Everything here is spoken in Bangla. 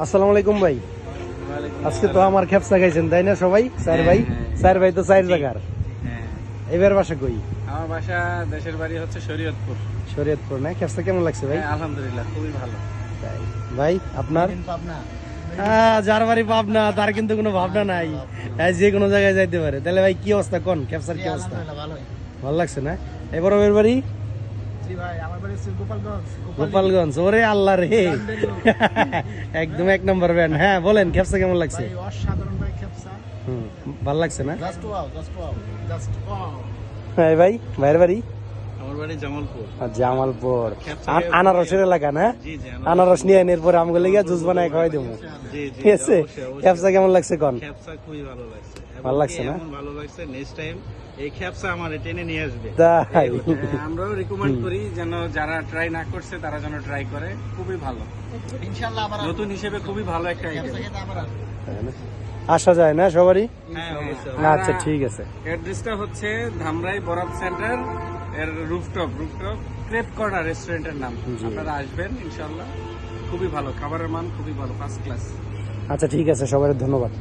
আসসালামু আলাইকুম ভাই। আজকে তো আমার খেপসা খাইছেন তাই না সবাই? চার ভাই তো চার জায়গার। এবার বাসা কই? আমার বাসা দেশের বাড়ি হচ্ছে শরীয়তপুর। শরীয়তপুর না? খেপসা কেমন লাগছে ভাই? আলহামদুলিল্লাহ খুবই ভালো। ভাই আপনার? যার বাড়ি পাবনা তার কিন্তু কোনো ভাবনা নাই, যে কোনো জায়গায় যাইতে পারে। তাহলে ভাই কি অবস্থা কোন খেপসার কি অবস্থা? ভালো লাগছে না? এবার ওর বাড়ি গোপালগঞ্জ। ওরে আল্লাহ রে, একদম এক নম্বর ব্যান্ড। হ্যাঁ বলেন খেপসা কেমন লাগছে? ভালো লাগছে না? হ্যাঁ ভাই, ভাইয়ের বাড়ি? আমার বাড়ি জামালপুর। জামালপুর আনারসের এলাকা না? আনারস নিয়ে এরপরে আমগুলো গিয়ে জুস বানায় খাওয়াই দেবো, ঠিক আছে? খেপসা কেমন লাগছে কোন? খেপসা খুবই ভালো লাগছে। ভালো লাগছে না? ভালো লাগছে। নেক্সট টাইম এই খেপসা আমার টেনে নিয়ে আসবে। তাই আমরাও রিকমেন্ড করি যেন যারা ট্রাই না করছে তারা যেন ট্রাই করে। খুবই ভালো, ইনশাআল্লাহ। নতুন হিসেবে খুবই ভালো একটা আইটেম। আসা যায় না সবারই? হ্যাঁ, আচ্ছা ঠিক আছে। অ্যাড্রেসটা হচ্ছে ধামরাই বরাব সেন্টার এর রুফটপ ক্রেপ কর্নার রেস্টুরেন্টের নাম। আপনারা আসবেন ইনশাআল্লাহ। খুবই ভালো খাবারের মান, খুবই ভালো, ফার্স্ট ক্লাস। আচ্ছা ঠিক আছে, সবাই ধন্যবাদ।